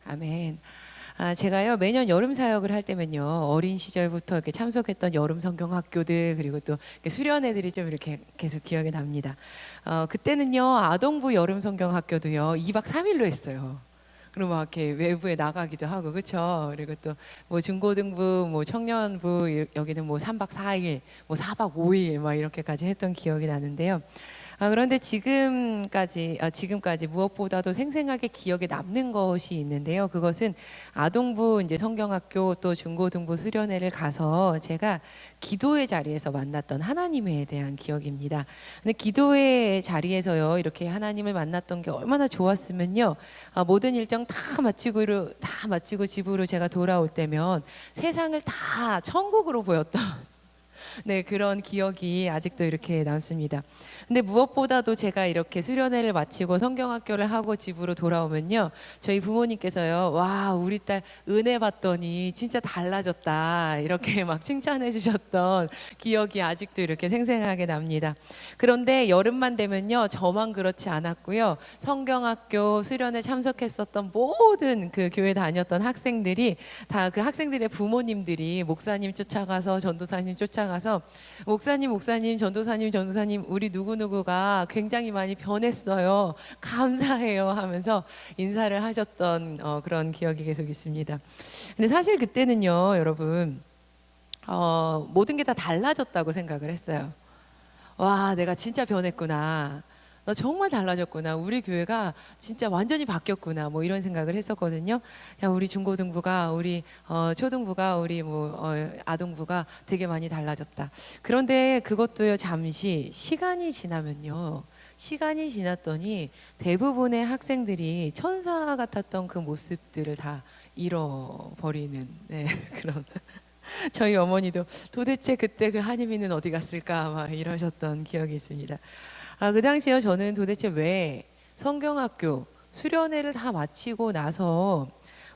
아멘. 제가요 매년 여름 사역을 할 때면요 어린 시절부터 이렇게 참석했던 여름 성경 학교들 그리고 또 이렇게 수련회들이 좀 이렇게 계속 기억에 납니다. 그때는요 아동부 여름 성경 학교도요 2박 3일로 했어요. 그리고 막 이렇게 외부에 나가기도 하고 그렇죠. 그리고 또 뭐 중고등부, 뭐 청년부 여기는 뭐 3박 4일, 뭐 4박 5일 막 이렇게까지 했던 기억이 나는데요. 그런데 지금까지 무엇보다도 생생하게 기억에 남는 것이 있는데요. 그것은 아동부 이제 성경학교 또 중고등부 수련회를 가서 제가 기도의 자리에서 만났던 하나님에 대한 기억입니다. 근데 기도의 자리에서요 이렇게 하나님을 만났던 게 얼마나 좋았으면요. 모든 일정 다 마치고 집으로 제가 돌아올 때면 세상을 다 천국으로 보였던 네, 그런 기억이 아직도 이렇게 남습니다. 근데 무엇보다도 제가 이렇게 수련회를 마치고 성경학교를 하고 집으로 돌아오면요. 저희 부모님께서요. 와, 우리 딸 은혜 받더니 진짜 달라졌다. 이렇게 막 칭찬해 주셨던 기억이 아직도 이렇게 생생하게 납니다. 그런데 여름만 되면요. 저만 그렇지 않았고요. 성경학교 수련회 참석했었던 모든 그 교회 다녔던 학생들이 다 그 학생들의 부모님들이 목사님 쫓아가서 전도사님 쫓아가서 목사님, 전도사님, 우리 누구누구가 굉장히 많이 변했어요. 감사해요 하면서 인사를 하셨던 그런 기억이 계속 있습니다. 근데 사실 그때는요, 여러분, 모든 게 다 달라졌다고 생각을 했어요. 와, 내가 진짜 변했구나. 나 정말 달라졌구나. 우리 교회가 진짜 완전히 바뀌었구나. 뭐 이런 생각을 했었거든요. 야, 우리 중고등부가, 우리 초등부가, 우리 뭐 아동부가 되게 많이 달라졌다. 그런데 그것도요, 잠시 시간이 지나면요. 시간이 지났더니 대부분의 학생들이 천사 같았던 그 모습들을 다 잃어버리는 네, 그런 저희 어머니도 도대체 그때 그 한이미는 어디 갔을까 막 이러셨던 기억이 있습니다. 그 당시요 저는 도대체 왜 성경학교 수련회를 다 마치고 나서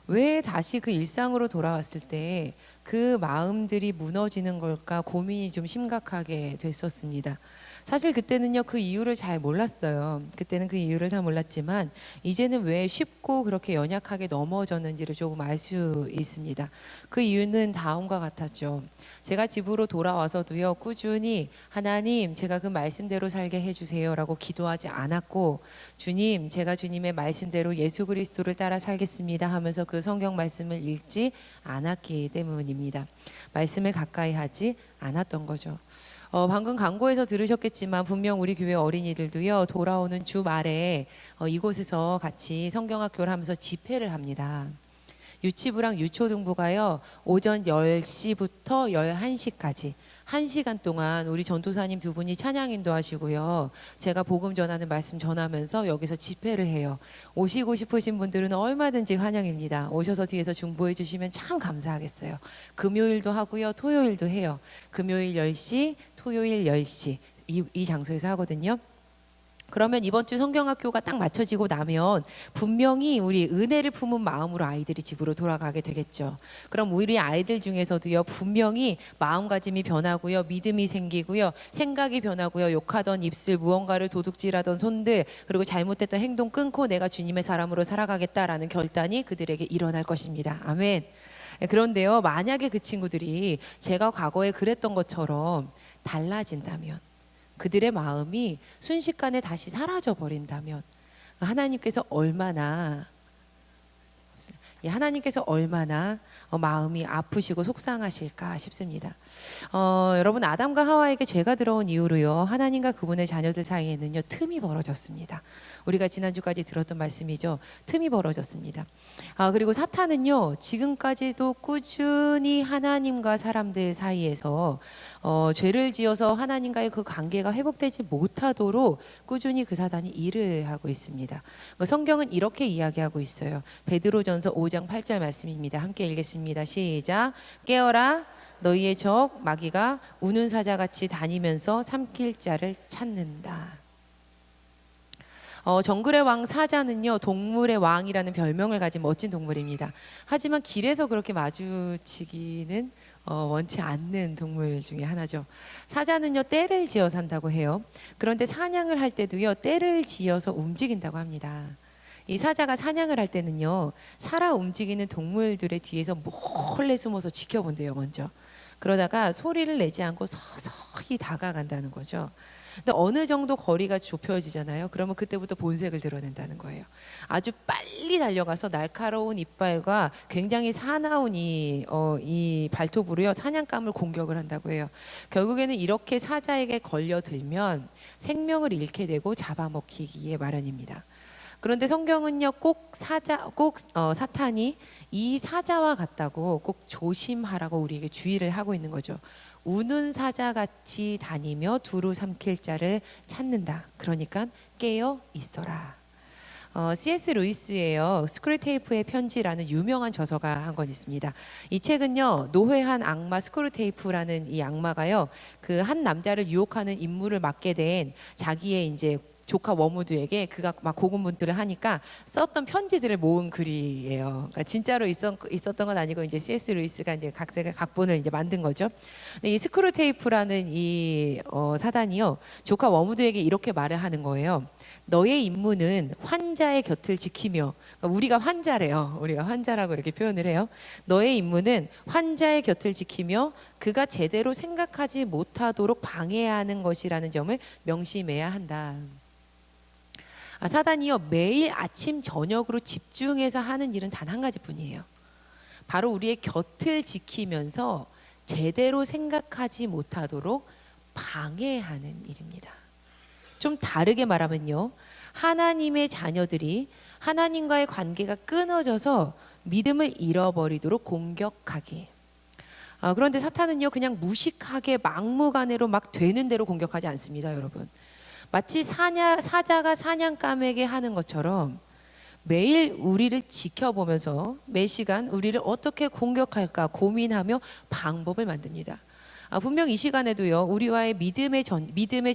왜 다시 그 일상으로 돌아왔을 때 그 마음들이 무너지는 걸까 고민이 좀 심각하게 됐었습니다. 사실 그때는요 그 이유를 잘 몰랐어요. 그때는 그 이유를 다 몰랐지만 이제는 왜 쉽고 그렇게 연약하게 넘어졌는지를 조금 알 수 있습니다. 그 이유는 다음과 같았죠. 제가 집으로 돌아와서도요 꾸준히 하나님 제가 그 말씀대로 살게 해주세요라고 기도하지 않았고 주님 제가 주님의 말씀대로 예수 그리스도를 따라 살겠습니다 하면서 그 성경 말씀을 읽지 않았기 때문입니다. 말씀을 가까이 하지 않았던 거죠. 방금 광고에서 들으셨겠지만 분명 우리 교회 어린이들도요 돌아오는 주말에 이곳에서 같이 성경학교를 하면서 집회를 합니다. 유치부랑 유초등부가요 오전 10시부터 11시까지 1시간 동안 우리 전도사님 두 분이 찬양 인도하시고요. 제가 복음 전하는 말씀 전하면서 여기서 집회를 해요. 오시고 싶으신 분들은 얼마든지 환영입니다. 오셔서 뒤에서 중보해 주시면 참 감사하겠어요. 금요일도 하고요. 토요일도 해요. 금요일 10시, 토요일 10시 이 장소에서 하거든요. 그러면 이번 주 성경학교가 딱 맞춰지고 나면 분명히 우리 은혜를 품은 마음으로 아이들이 집으로 돌아가게 되겠죠. 그럼 우리 아이들 중에서도요 분명히 마음가짐이 변하고요 믿음이 생기고요 생각이 변하고요 욕하던 입술 무언가를 도둑질하던 손들 그리고 잘못됐던 행동 끊고 내가 주님의 사람으로 살아가겠다라는 결단이 그들에게 일어날 것입니다. 아멘. 그런데요 만약에 그 친구들이 제가 과거에 그랬던 것처럼 달라진다면 그들의 마음이 순식간에 다시 사라져 버린다면 하나님께서 얼마나 마음이 아프시고 속상하실까 싶습니다. 여러분 아담과 하와에게 죄가 들어온 이후로요 하나님과 그분의 자녀들 사이에는요 틈이 벌어졌습니다. 우리가 지난주까지 들었던 말씀이죠. 틈이 벌어졌습니다. 그리고 사탄은요 지금까지도 꾸준히 하나님과 사람들 사이에서 죄를 지어서 하나님과의 그 관계가 회복되지 못하도록 꾸준히 그 사단이 일을 하고 있습니다. 성경은 이렇게 이야기하고 있어요. 베드로전서 5장 8절 말씀입니다. 함께 읽겠습니다. 시작. 깨어라 너희의 적 마귀가 우는 사자같이 다니면서 삼킬 자를 찾는다. 정글의 왕 사자는요 동물의 왕이라는 별명을 가진 멋진 동물입니다. 하지만 길에서 그렇게 마주치기는 원치 않는 동물 중에 하나죠. 사자는요 떼를 지어 산다고 해요. 그런데 사냥을 할 때도요 떼를 지어서 움직인다고 합니다. 이 사자가 사냥을 할 때는요, 살아 움직이는 동물들의 뒤에서 몰래 숨어서 지켜본대요, 먼저. 그러다가 소리를 내지 않고 서서히 다가간다는 거죠. 근데 어느 정도 거리가 좁혀지잖아요. 그러면 그때부터 본색을 드러낸다는 거예요. 아주 빨리 달려가서 날카로운 이빨과 굉장히 사나운 이 발톱으로요, 사냥감을 공격을 한다고 해요. 결국에는 이렇게 사자에게 걸려들면 생명을 잃게 되고 잡아먹히기에 마련입니다. 그런데 성경은요, 사탄이 이 사자와 같다고 꼭 조심하라고 우리에게 주의를 하고 있는 거죠. 우는 사자같이 다니며 두루 삼킬 자를 찾는다. 그러니까 깨어 있어라. C.S. 루이스예요. 스크류테이프의 편지라는 유명한 저서가 한 권 있습니다. 이 책은요, 노회한 악마 스크류테이프라는 이 악마가요, 그 한 남자를 유혹하는 임무를 맡게 된 자기의 이제 조카 워무드에게 그가 막 고군분투를 하니까 썼던 편지들을 모은 글이에요. 그러니까 진짜로 있었던 건 아니고 이제 C.S. 루이스가 이제 각본을 이제 만든 거죠. 근데 이 스크류테이프라는 이 사단이요, 조카 워무드에게 이렇게 말을 하는 거예요. 너의 임무는 환자의 곁을 지키며, 그러니까 우리가 환자래요. 우리가 환자라고 이렇게 표현을 해요. 너의 임무는 환자의 곁을 지키며 그가 제대로 생각하지 못하도록 방해하는 것이라는 점을 명심해야 한다. 사단이요, 매일 아침 저녁으로 집중해서 하는 일은 단 한 가지뿐이에요. 바로 우리의 곁을 지키면서 제대로 생각하지 못하도록 방해하는 일입니다. 좀 다르게 말하면요, 하나님의 자녀들이 하나님과의 관계가 끊어져서 믿음을 잃어버리도록 공격하기. 그런데 사탄은요, 그냥 무식하게 막무가내로 막 되는 대로 공격하지 않습니다, 여러분. 마치 사자가 사냥감에게 하는 것처럼 매일 우리를 지켜보면서 매 시간 우리를 어떻게 공격할까 고민하며 방법을 만듭니다. 분명 이 시간에도요, 우리와의 믿음의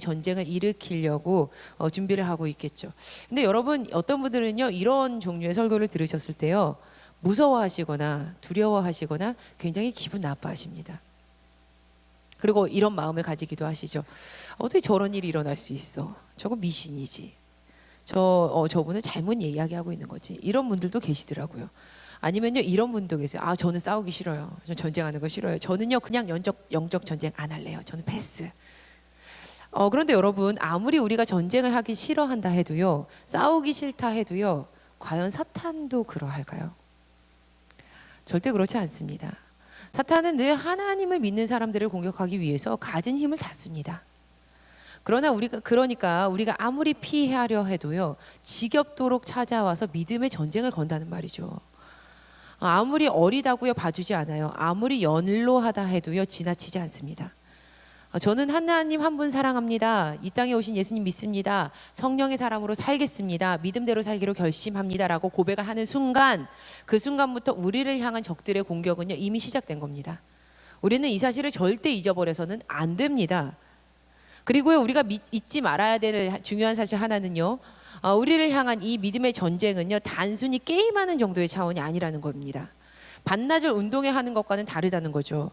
전쟁을 일으키려고 준비를 하고 있겠죠. 근데 여러분, 어떤 분들은요, 이런 종류의 설교를 들으셨을 때요, 무서워하시거나 두려워하시거나 굉장히 기분 나빠하십니다. 그리고 이런 마음을 가지기도 하시죠. 어떻게 저런 일이 일어날 수 있어? 저거 미신이지. 저분은 잘못 이야기하고 있는 거지. 이런 분들도 계시더라고요. 아니면요, 이런 분도 계세요. 저는 싸우기 싫어요. 저는 전쟁하는 거 싫어요. 저는요, 그냥 영적 전쟁 안 할래요. 저는 패스. 그런데 여러분, 아무리 우리가 전쟁을 하기 싫어한다 해도요, 싸우기 싫다 해도요, 과연 사탄도 그러할까요? 절대 그렇지 않습니다. 사탄은 늘 하나님을 믿는 사람들을 공격하기 위해서 가진 힘을 다 씁니다. 그러니까 우리가 아무리 피하려 해도요, 지겹도록 찾아와서 믿음의 전쟁을 건다는 말이죠. 아무리 어리다고요, 봐주지 않아요. 아무리 연로하다 해도요, 지나치지 않습니다. 저는 하나님 한 분 사랑합니다. 이 땅에 오신 예수님 믿습니다. 성령의 사람으로 살겠습니다. 믿음대로 살기로 결심합니다. 라고 고백을 하는 순간, 그 순간부터 우리를 향한 적들의 공격은요, 이미 시작된 겁니다. 우리는 이 사실을 절대 잊어버려서는 안 됩니다. 그리고요, 우리가 잊지 말아야 될 중요한 사실 하나는요, 우리를 향한 이 믿음의 전쟁은요, 단순히 게임하는 정도의 차원이 아니라는 겁니다. 반나절 운동회 하는 것과는 다르다는 거죠.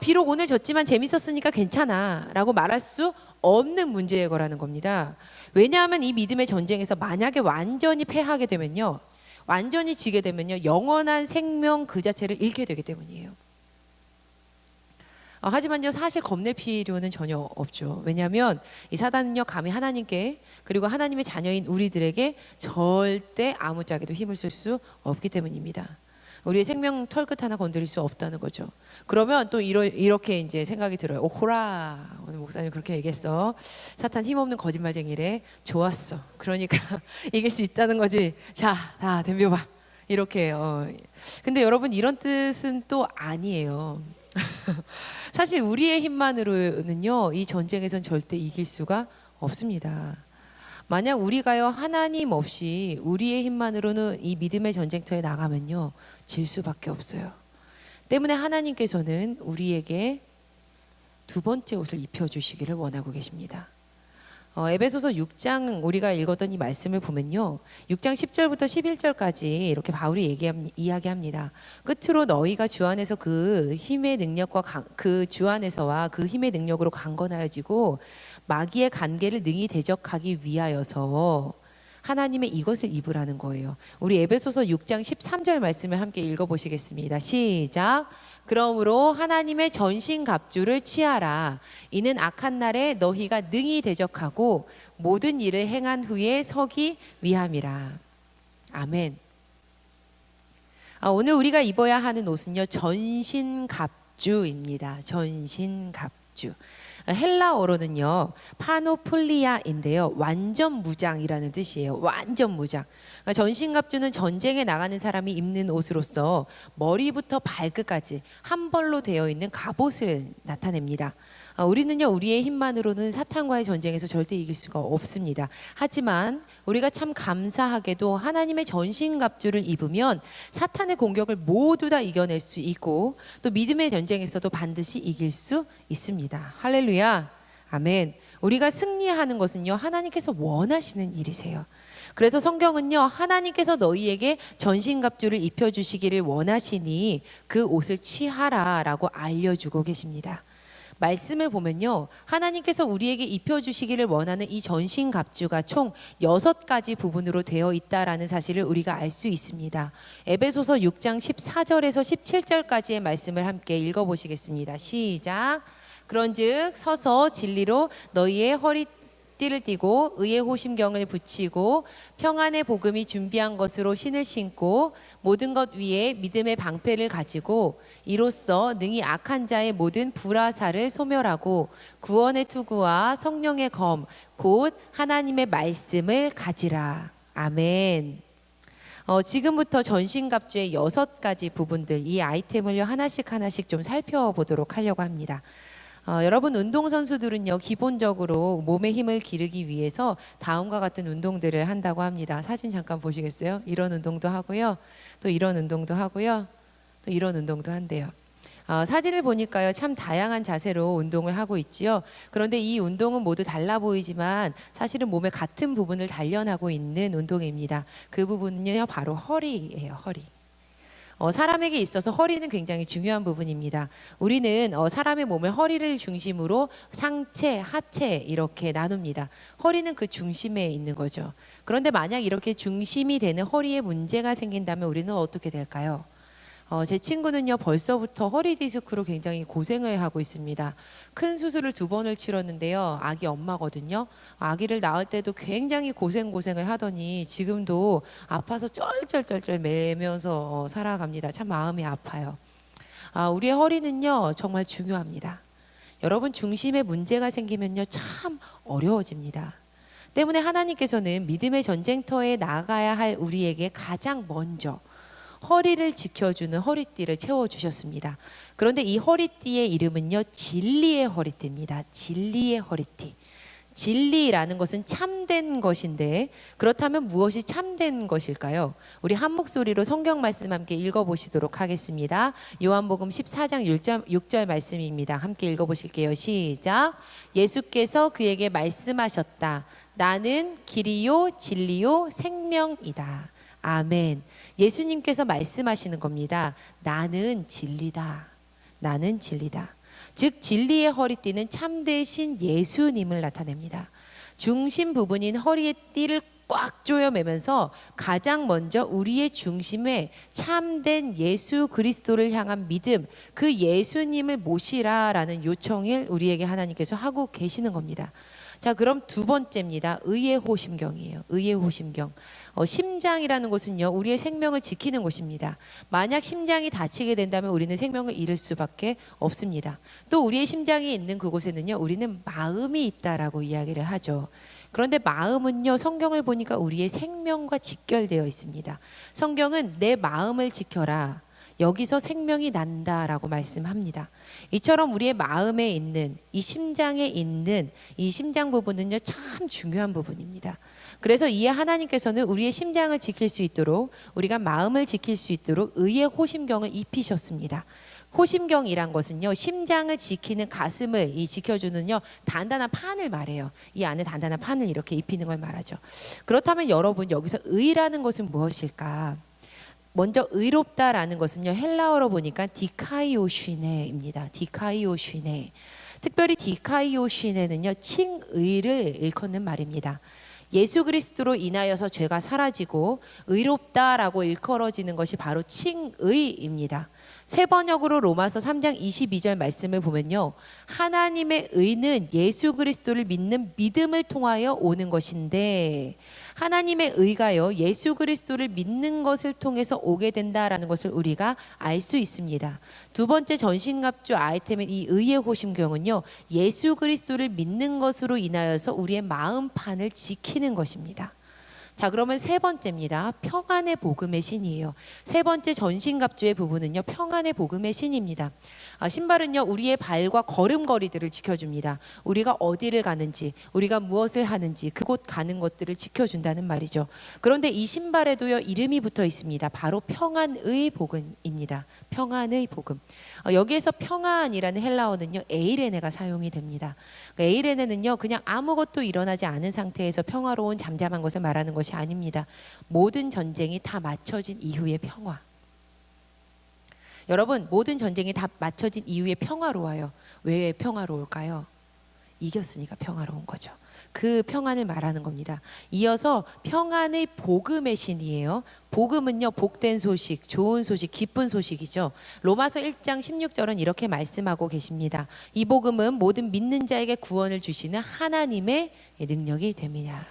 비록 오늘 졌지만 재밌었으니까 괜찮아 라고 말할 수 없는 문제의 거라는 겁니다. 왜냐하면 이 믿음의 전쟁에서 만약에 완전히 패하게 되면요, 완전히 지게 되면요, 영원한 생명 그 자체를 잃게 되기 때문이에요. 하지만요, 사실 겁낼 필요는 전혀 없죠. 왜냐하면 이 사단은요, 감히 하나님께, 그리고 하나님의 자녀인 우리들에게 절대 아무짝에도 힘을 쓸 수 없기 때문입니다. 우리의 생명 털끝 하나 건드릴 수 없다는 거죠. 그러면 또 이렇게 이제 생각이 들어요. 오호라, 오늘 목사님 그렇게 얘기했어. 사탄 힘없는 거짓말쟁이래. 좋았어. 그러니까 이길 수 있다는 거지. 자, 다 덤벼봐. 이렇게. 근데 여러분, 이런 뜻은 또 아니에요. 사실 우리의 힘만으로는요, 이 전쟁에선 절대 이길 수가 없습니다. 만약 우리가요, 하나님 없이 우리의 힘만으로는 이 믿음의 전쟁터에 나가면요, 질 수밖에 없어요. 때문에 하나님께서는 우리에게 두 번째 옷을 입혀주시기를 원하고 계십니다. 에베소서 6장 우리가 읽었던 이 말씀을 보면요, 6장 10절부터 11절까지 이렇게 바울이 이야기합니다. 끝으로 너희가 주 안에서 그 힘의 능력과 그 주 안에서와 그 힘의 능력으로 강건하여지고 마귀의 관계를 능히 대적하기 위하여서 하나님의 이것을 입으라는 거예요. 우리 에베소서 6장 13절 말씀을 함께 읽어보시겠습니다. 시작. 그러므로 하나님의 전신갑주를 취하라. 이는 악한 날에 너희가 능히 대적하고 모든 일을 행한 후에 서기 위함이라. 아멘. 오늘 우리가 입어야 하는 옷은요, 전신갑주입니다. 전신갑주. 헬라어로는요, 파노폴리아인데요, 완전 무장이라는 뜻이에요. 완전 무장. 전신갑주는 전쟁에 나가는 사람이 입는 옷으로서 머리부터 발끝까지 한 벌로 되어 있는 갑옷을 나타냅니다. 우리는요, 우리의 힘만으로는 사탄과의 전쟁에서 절대 이길 수가 없습니다. 하지만 우리가 참 감사하게도 하나님의 전신갑주를 입으면 사탄의 공격을 모두 다 이겨낼 수 있고 또 믿음의 전쟁에서도 반드시 이길 수 있습니다. 할렐루야. 아멘. 우리가 승리하는 것은요, 하나님께서 원하시는 일이세요. 그래서 성경은요, 하나님께서 너희에게 전신갑주를 입혀주시기를 원하시니 그 옷을 취하라라고 알려주고 계십니다. 말씀을 보면요, 하나님께서 우리에게 입혀주시기를 원하는 이 전신갑주가 총 6가지 부분으로 되어 있다라는 사실을 우리가 알 수 있습니다. 에베소서 6장 14절에서 17절까지의 말씀을 함께 읽어보시겠습니다. 시작. 그런즉 서서 진리로 너희의 허리띠를 띠고 의의 호심경을 붙이고 평안의 복음이 준비한 것으로 신을 신고 모든 것 위에 믿음의 방패를 가지고 이로써 능히 악한 자의 모든 불화살을 소멸하고 구원의 투구와 성령의 검 곧 하나님의 말씀을 가지라. 아멘. 지금부터 전신갑주의 6가지 부분들, 이 아이템을 하나씩 좀 살펴보도록 하려고 합니다. 여러분, 운동선수들은요, 기본적으로 몸의 힘을 기르기 위해서 다음과 같은 운동들을 한다고 합니다. 사진 잠깐 보시겠어요? 이런 운동도 하고요, 또 이런 운동도 하고요, 또 이런 운동도 한대요. 사진을 보니까요, 참 다양한 자세로 운동을 하고 있지요. 그런데 이 운동은 모두 달라 보이지만 사실은 몸의 같은 부분을 단련하고 있는 운동입니다. 그 부분은요, 바로 허리예요. 허리. 사람에게 있어서 허리는 굉장히 중요한 부분입니다. 우리는 사람의 몸의 허리를 중심으로 상체, 하체 이렇게 나눕니다. 허리는 그 중심에 있는 거죠. 그런데 만약 이렇게 중심이 되는 허리에 문제가 생긴다면 우리는 어떻게 될까요? 제 친구는요, 벌써부터 허리 디스크로 굉장히 고생을 하고 있습니다. 큰 수술을 2번을 치렀는데요, 아기 엄마거든요. 아기를 낳을 때도 굉장히 고생을 하더니 지금도 아파서 쩔쩔쩔쩔 매면서 살아갑니다. 참 마음이 아파요. 우리의 허리는요, 정말 중요합니다. 여러분, 중심에 문제가 생기면요, 참 어려워집니다. 때문에 하나님께서는 믿음의 전쟁터에 나가야 할 우리에게 가장 먼저 허리를 지켜주는 허리띠를 채워주셨습니다. 그런데 이 허리띠의 이름은요, 진리의 허리띠입니다. 진리의 허리띠. 진리라는 것은 참된 것인데, 그렇다면 무엇이 참된 것일까요? 우리 한 목소리로 성경 말씀 함께 읽어보시도록 하겠습니다. 요한복음 14장 6절 말씀입니다. 함께 읽어보실게요. 시작. 예수께서 그에게 말씀하셨다. 나는 길이요 진리요 생명이다. 아멘. 예수님께서 말씀하시는 겁니다. 나는 진리다. 나는 진리다. 즉 진리의 허리띠는 참되신 예수님을 나타냅니다. 중심 부분인 허리의 띠를 꽉 조여매면서 가장 먼저 우리의 중심에 참된 예수 그리스도를 향한 믿음, 그 예수님을 모시라라는 요청을 우리에게 하나님께서 하고 계시는 겁니다. 자, 그럼 2번째입니다. 의의 호심경이에요. 의의 호심경. 심장이라는 곳은요, 우리의 생명을 지키는 곳입니다. 만약 심장이 다치게 된다면 우리는 생명을 잃을 수밖에 없습니다. 또 우리의 심장이 있는 그곳에는요, 우리는 마음이 있다라고 이야기를 하죠. 그런데 마음은요, 성경을 보니까 우리의 생명과 직결되어 있습니다. 성경은 내 마음을 지켜라. 여기서 생명이 난다라고 말씀합니다. 이처럼 우리의 마음에 있는 이 심장에 있는 이 심장 부분은요, 참 중요한 부분입니다. 그래서 이에 하나님께서는 우리의 심장을 지킬 수 있도록, 우리가 마음을 지킬 수 있도록 의의 호심경을 입히셨습니다. 호심경이란 것은요, 심장을 지키는 가슴을 지켜주는요, 단단한 판을 말해요. 이 안에 단단한 판을 이렇게 입히는 걸 말하죠. 그렇다면 여러분, 여기서 의라는 것은 무엇일까? 먼저 의롭다라는 것은요, 헬라어로 보니까 디카이오슈네입니다. 디카이오슈네. 특별히 디카이오슈네는요, 칭의를 일컫는 말입니다. 예수 그리스도로 인하여서 죄가 사라지고 의롭다라고 일컬어지는 것이 바로 칭의입니다. 새 번역으로 로마서 3장 22절 말씀을 보면요, 하나님의 의는 예수 그리스도를 믿는 믿음을 통하여 오는 것인데, 하나님의 의가요, 예수 그리스도를 믿는 것을 통해서 오게 된다라는 것을 우리가 알 수 있습니다. 두 번째 전신갑주 아이템인 이 의의 호심경은요, 예수 그리스도를 믿는 것으로 인하여서 우리의 마음판을 지키는 것입니다. 자, 그러면 세 번째입니다. 평안의 복음의 신이에요. 세 번째 전신갑주의 부분은요, 평안의 복음의 신입니다. 신발은요, 우리의 발과 걸음걸이들을 지켜줍니다. 우리가 어디를 가는지, 우리가 무엇을 하는지 그곳 가는 것들을 지켜준다는 말이죠. 그런데 이 신발에도요, 이름이 붙어 있습니다. 바로 평안의 복음입니다. 평안의 복음. 여기에서 평안이라는 헬라어는요, 에이레네가 사용이 됩니다. 에이레네는요, 그냥 아무것도 일어나지 않은 상태에서 평화로운 잠잠한 것을 말하는 것이 아닙니다. 모든 전쟁이 다 마쳐진 이후의 평화. 여러분, 모든 전쟁이 다 마쳐진 이후에 평화로워요. 왜 평화로울까요? 이겼으니까 평화로운 거죠. 그 평안을 말하는 겁니다. 이어서 평안의 복음의 신이에요. 복음은요, 복된 소식, 좋은 소식, 기쁜 소식이죠. 로마서 1장 16절은 이렇게 말씀하고 계십니다. 이 복음은 모든 믿는 자에게 구원을 주시는 하나님의 능력이 됩니다.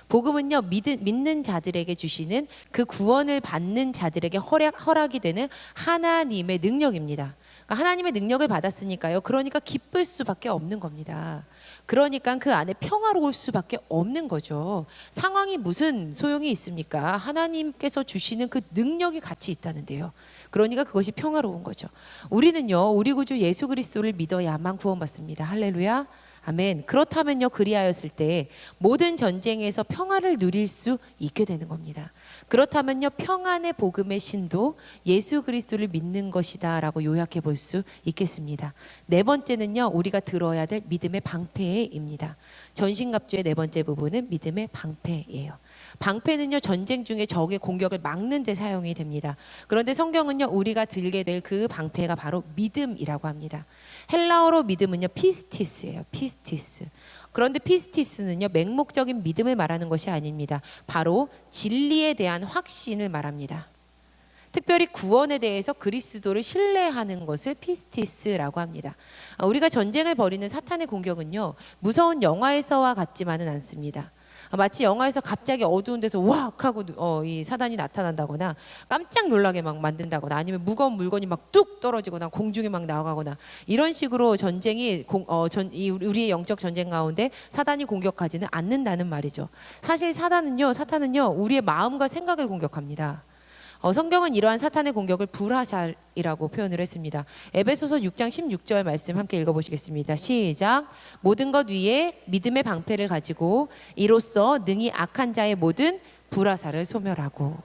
복음은요, 믿는 자들에게 주시는, 그 구원을 받는 자들에게 허락이 되는 하나님의 능력입니다. 그러니까 하나님의 능력을 받았으니까요, 그러니까 기쁠 수밖에 없는 겁니다. 그러니까 그 안에 평화로울 수밖에 없는 거죠. 상황이 무슨 소용이 있습니까? 하나님께서 주시는 그 능력이 같이 있다는데요. 그러니까 그것이 평화로운 거죠. 우리는요, 우리 구주 예수 그리스도를 믿어야만 구원받습니다. 할렐루야. 아멘. 그렇다면요, 그리하였을 때 모든 전쟁에서 평화를 누릴 수 있게 되는 겁니다. 그렇다면요, 평안의 복음의 신도 예수 그리스도를 믿는 것이다 라고 요약해 볼 수 있겠습니다. 네 번째는요, 우리가 들어야 될 믿음의 방패입니다. 전신갑주의 네 번째 부분은 믿음의 방패예요. 방패는요, 전쟁 중에 적의 공격을 막는 데 사용이 됩니다. 그런데 성경은요, 우리가 들게 될 그 방패가 바로 믿음이라고 합니다. 헬라어로 믿음은요, 피스티스예요. 피스티스. 그런데 피스티스는요, 맹목적인 믿음을 말하는 것이 아닙니다. 바로 진리에 대한 확신을 말합니다. 특별히 구원에 대해서 그리스도를 신뢰하는 것을 피스티스라고 합니다. 우리가 전쟁을 벌이는 사탄의 공격은요, 무서운 영화에서와 같지만은 않습니다. 마치 영화에서 갑자기 어두운 데서 와악 하고 이 사단이 나타난다거나 깜짝 놀라게 막 만든다거나 아니면 무거운 물건이 막 뚝 떨어지거나 공중에 막 나가거나 이런 식으로 전쟁이 우리의 영적 전쟁 가운데 사단이 공격하지는 않는다는 말이죠. 사실 사탄은요 우리의 마음과 생각을 공격합니다. 성경은 이러한 사탄의 공격을 불화살이라고 표현을 했습니다. 에베소서 6장 16절 말씀 함께 읽어보시겠습니다. 시작. 모든 것 위에 믿음의 방패를 가지고 이로써 능히 악한 자의 모든 불화살을 소멸하고.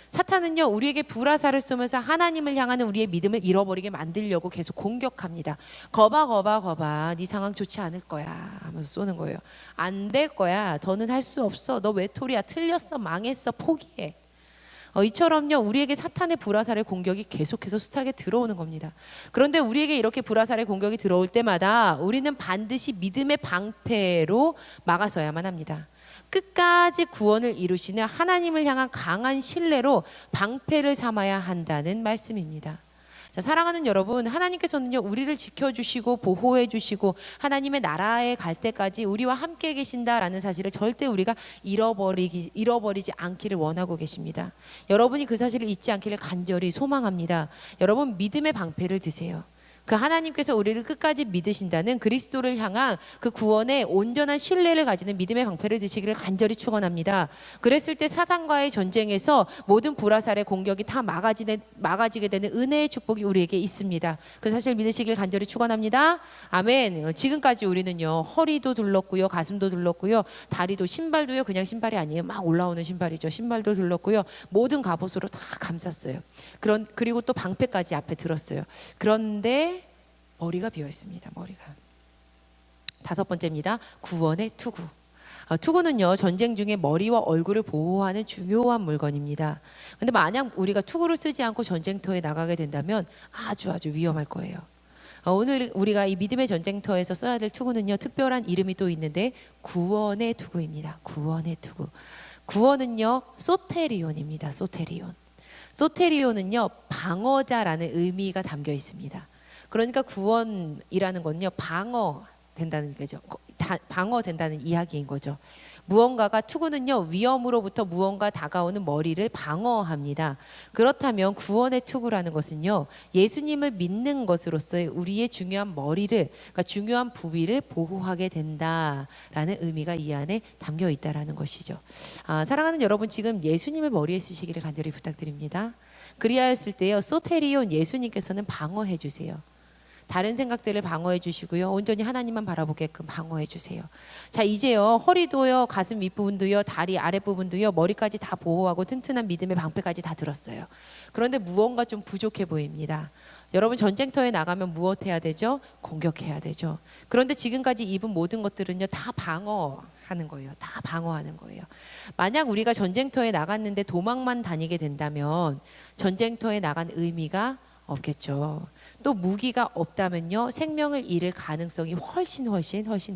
사탄은요, 우리에게 불화살을 쏘면서 하나님을 향하는 우리의 믿음을 잃어버리게 만들려고 계속 공격합니다. 거봐 네 상황 좋지 않을 거야 하면서 쏘는 거예요. 안 될 거야, 더는 할 수 없어, 너 외톨이야, 틀렸어, 망했어, 포기해. 이처럼요, 우리에게 사탄의 불화살의 공격이 계속해서 숱하게 들어오는 겁니다. 그런데 우리에게 이렇게 불화살의 공격이 들어올 때마다 우리는 반드시 믿음의 방패로 막아서야만 합니다. 끝까지 구원을 이루시는 하나님을 향한 강한 신뢰로 방패를 삼아야 한다는 말씀입니다. 자, 사랑하는 여러분, 하나님께서는요, 우리를 지켜주시고 보호해 주시고 하나님의 나라에 갈 때까지 우리와 함께 계신다라는 사실을 절대 우리가 잃어버리지 않기를 원하고 계십니다. 여러분이 그 사실을 잊지 않기를 간절히 소망합니다. 여러분, 믿음의 방패를 드세요. 그 하나님께서 우리를 끝까지 믿으신다는 그리스도를 향한 그 구원의 온전한 신뢰를 가지는 믿음의 방패를 드시기를 간절히 축원합니다. 그랬을 때 사단과의 전쟁에서 모든 불화살의 공격이 다 막아지게 되는 은혜의 축복이 우리에게 있습니다. 그 사실 믿으시길 간절히 축원합니다. 아멘. 지금까지 우리는요, 허리도 둘렀고요, 가슴도 둘렀고요, 다리도, 신발도요, 그냥 신발이 아니에요. 막 올라오는 신발이죠. 신발도 둘렀고요, 모든 갑옷으로 다 감쌌어요. 그리고 또 방패까지 앞에 들었어요. 그런데 머리가 비어 있습니다. 머리가. 다섯 번째입니다. 구원의 투구. 투구는요, 전쟁 중에 머리와 얼굴을 보호하는 중요한 물건입니다. 근데 만약 우리가 투구를 쓰지 않고 전쟁터에 나가게 된다면 아주 위험할 거예요. 오늘 우리가 이 믿음의 전쟁터에서 써야 될 투구는요, 특별한 이름이 또 있는데 구원의 투구입니다. 구원의 투구. 구원은요 소테리온입니다. 소테리온. 소테리온은요 방어자라는 의미가 담겨 있습니다. 그러니까 구원이라는 건요 방어된다는 거죠. 방어된다는 이야기인 거죠. 무언가가 투구는요 위험으로부터 무언가 다가오는 머리를 방어합니다. 그렇다면 구원의 투구라는 것은요 예수님을 믿는 것으로서의 우리의 중요한 머리를, 그러니까 중요한 부위를 보호하게 된다라는 의미가 이 안에 담겨 있다라는 것이죠. 사랑하는 여러분, 지금 예수님을 머리에 쓰시기를 간절히 부탁드립니다. 그리하였을 때요 소테리온, 예수님께서는 방어해 주세요. 다른 생각들을 방어해 주시고요, 온전히 하나님만 바라보게끔 방어해 주세요. 자, 이제요 허리도요, 가슴 윗부분도요, 다리 아랫부분도요, 머리까지 다 보호하고 튼튼한 믿음의 방패까지 다 들었어요. 그런데 무언가 좀 부족해 보입니다. 여러분, 전쟁터에 나가면 무엇 해야 되죠? 공격해야 되죠. 그런데 지금까지 입은 모든 것들은요 다 방어하는 거예요. 다 방어하는 거예요. 만약 우리가 전쟁터에 나갔는데 도망만 다니게 된다면 전쟁터에 나간 의미가 없겠죠. 또 무기가 없다면요 생명을 잃을 가능성이 훨씬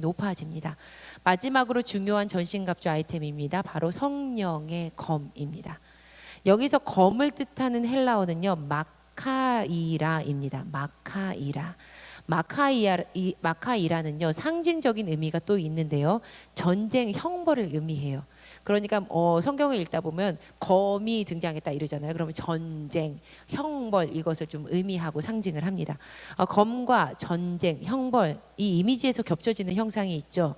높아집니다. 마지막으로 중요한 전신갑주 아이템입니다. 바로 성령의 검입니다. 여기서 검을 뜻하는 헬라어는요 마카이라입니다. 마카이라는요 상징적인 의미가 또 있는데요, 전쟁 형벌을 의미해요. 그러니까 성경을 읽다 보면 검이 등장했다 이러잖아요. 그러면 전쟁, 형벌, 이것을 좀 의미하고 상징을 합니다. 검과 전쟁, 형벌, 이 이미지에서 겹쳐지는 형상이 있죠.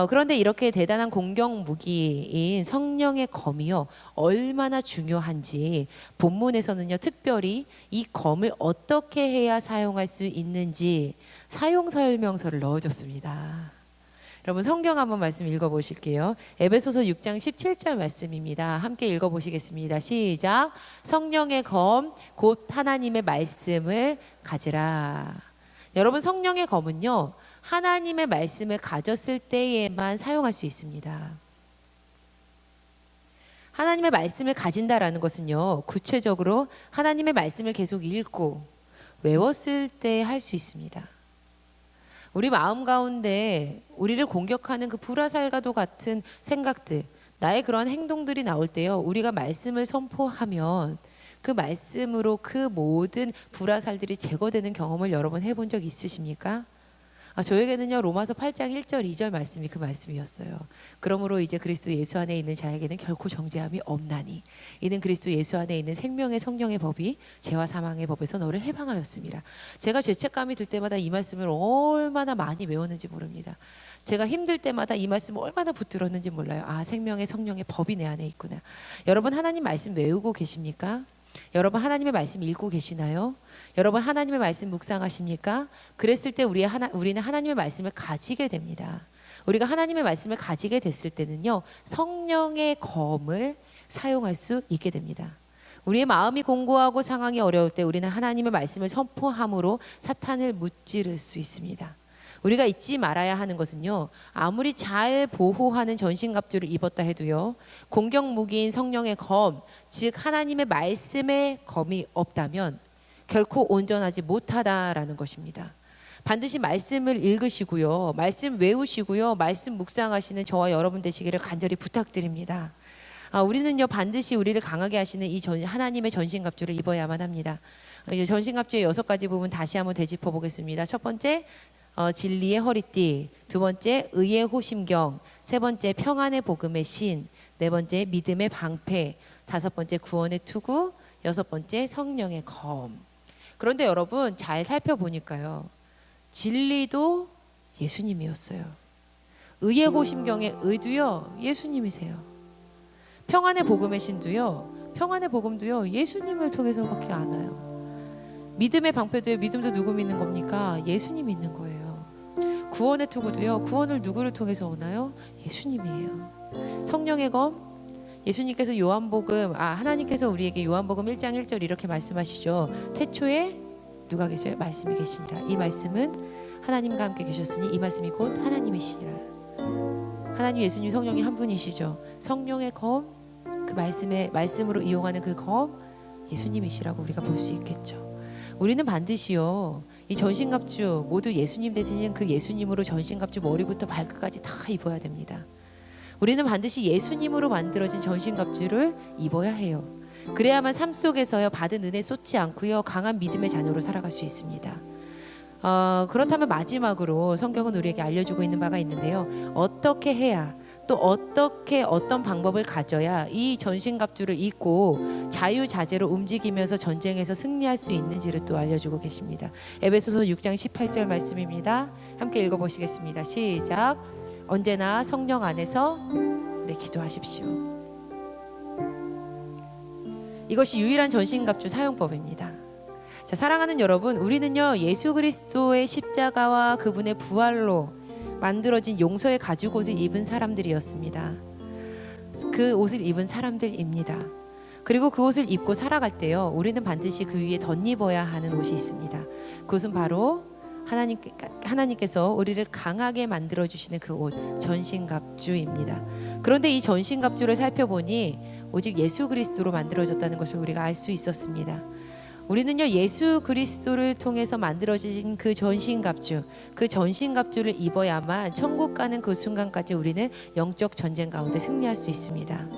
그런데 이렇게 대단한 공격 무기인 성령의 검이요 얼마나 중요한지 본문에서는요 특별히 이 검을 어떻게 해야 사용할 수 있는지 사용 설명서를 넣어줬습니다. 여러분, 성경 한번 말씀 읽어보실게요. 에베소서 6장 17절 말씀입니다. 함께 읽어보시겠습니다. 시작. 성령의 검 곧 하나님의 말씀을 가지라. 여러분, 성령의 검은요 하나님의 말씀을 가졌을 때에만 사용할 수 있습니다. 하나님의 말씀을 가진다라는 것은요 구체적으로 하나님의 말씀을 계속 읽고 외웠을 때 할 수 있습니다. 우리 마음 가운데 우리를 공격하는 그 불화살과도 같은 생각들, 나의 그러한 행동들이 나올 때요 우리가 말씀을 선포하면 그 말씀으로 그 모든 불화살들이 제거되는 경험을 여러분 해본 적 있으십니까? 저에게는요 로마서 8장 1절 2절 말씀이 그 말씀이었어요. 그러므로 이제 그리스도 예수 안에 있는 자에게는 결코 정죄함이 없나니 이는 그리스도 예수 안에 있는 생명의 성령의 법이 죄와 사망의 법에서 너를 해방하였습니다. 제가 죄책감이 들 때마다 이 말씀을 얼마나 많이 외웠는지 모릅니다. 제가 힘들 때마다 이 말씀을 얼마나 붙들었는지 몰라요. 생명의 성령의 법이 내 안에 있구나. 여러분, 하나님 말씀 외우고 계십니까? 여러분, 하나님의 말씀 읽고 계시나요? 여러분, 하나님의 말씀 묵상하십니까? 그랬을 때 우리는 하나님의 말씀을 가지게 됩니다. 우리가 하나님의 말씀을 가지게 됐을 때는요 성령의 검을 사용할 수 있게 됩니다. 우리의 마음이 공고하고 상황이 어려울 때 우리는 하나님의 말씀을 선포함으로 사탄을 무찌를 수 있습니다. 우리가 잊지 말아야 하는 것은요 아무리 잘 보호하는 전신갑주를 입었다 해도요 공격 무기인 성령의 검, 즉 하나님의 말씀의 검이 없다면 결코 온전하지 못하다라는 것입니다. 반드시 말씀을 읽으시고요 말씀 외우시고요 말씀 묵상하시는 저와 여러분 되시기를 간절히 부탁드립니다. 우리는요 반드시 우리를 강하게 하시는 이 하나님의 전신갑주를 입어야만 합니다. 전신갑주의 6가지 부분 다시 한번 되짚어 보겠습니다. 첫 번째, 진리의 허리띠, 두 번째 의의 호심경, 세 번째 평안의 복음의 신, 네 번째 믿음의 방패, 다섯 번째 구원의 투구, 여섯 번째 성령의 검. 그런데 여러분 잘 살펴보니까요 진리도 예수님이었어요. 의의 호심경의 의도요 예수님이세요. 평안의 복음의 신도요, 평안의 복음도요 예수님을 통해서밖에 안 와요. 믿음의 방패도요, 믿음도 누구 믿는 겁니까? 예수님 믿는 거예요. 구원의 투구도요, 구원을 누구를 통해서 오나요? 예수님이에요. 성령의 검, 예수님께서 하나님께서 우리에게 요한복음 1장 1절 이렇게 말씀하시죠. 태초에 누가 계셔요? 말씀이 계시니라. 이 말씀은 하나님과 함께 계셨으니 이 말씀이 곧 하나님이시니라. 하나님, 예수님, 성령이 한 분이시죠. 성령의 검, 그 말씀으로 이용하는 그 검, 예수님이시라고 우리가 볼 수 있겠죠. 우리는 반드시요 이 전신갑주 모두 예수님 되신 그 예수님으로 전신갑주 머리부터 발끝까지 다 입어야 됩니다. 우리는 반드시 예수님으로 만들어진 전신갑주를 입어야 해요. 그래야만 삶 속에서요 받은 은혜 쏟지 않고요 강한 믿음의 자녀로 살아갈 수 있습니다. 그렇다면 마지막으로 성경은 우리에게 알려주고 있는 바가 있는데요. 어떻게 해야 또 어떤 방법을 가져야 이 전신갑주를 입고 자유자재로 움직이면서 전쟁에서 승리할 수 있는지를 또 알려주고 계십니다. 에베소서 6장 18절 말씀입니다. 함께 읽어보시겠습니다. 시작. 언제나 성령 안에서 기도하십시오. 이것이 유일한 전신갑주 사용법입니다. 자, 사랑하는 여러분, 우리는요 예수 그리스도의 십자가와 그분의 부활로 만들어진 용서의 가죽 옷을 입은 사람들이었습니다. 그 옷을 입은 사람들입니다. 그리고 그 옷을 입고 살아갈 때요 우리는 반드시 그 위에 덧입어야 하는 옷이 있습니다. 그것은 바로 하나님께서 우리를 강하게 만들어 주시는 그 옷, 전신갑주입니다. 그런데 이 전신갑주를 살펴보니 오직 예수 그리스도로 만들어졌다는 것을 우리가 알 수 있었습니다. 우리는요 예수 그리스도를 통해서 만들어진 그 전신갑주를 입어야만 천국 가는 그 순간까지 우리는 영적 전쟁 가운데 승리할 수 있습니다.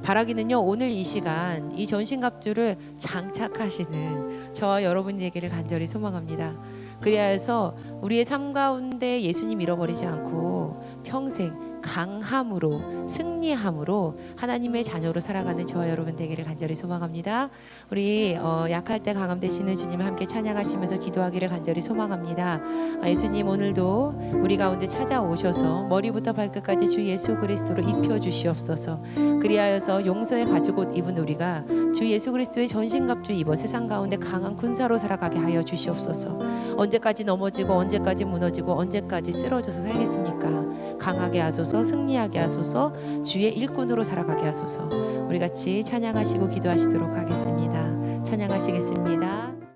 바라기는요 오늘 이 시간 이 전신갑주를 장착하시는 저와 여러분이 되기를 간절히 소망합니다. 그래야 해서 우리의 삶 가운데 예수님 잃어버리지 않고 평생 강함으로 승리함으로 하나님의 자녀로 살아가는 저와 여러분 되기를 간절히 소망합니다. 우리 약할 때 강함 되시는 주님을 함께 찬양하시면서 기도하기를 간절히 소망합니다. 예수님 오늘도 우리 가운데 찾아오셔서 머리부터 발끝까지 주 예수 그리스도로 입혀주시옵소서. 그리하여서 용서의 가죽옷 입은 우리가 주 예수 그리스도의 전신갑주 입어 세상 가운데 강한 군사로 살아가게 하여 주시옵소서. 언제까지 넘어지고 언제까지 무너지고 언제까지 쓰러져서 살겠습니까? 강하게 하소서, 승리하게 하소서, 주의 일꾼으로 살아가게 하소서. 우리 같이 찬양하시고 기도하시도록 하겠습니다. 찬양하시겠습니다.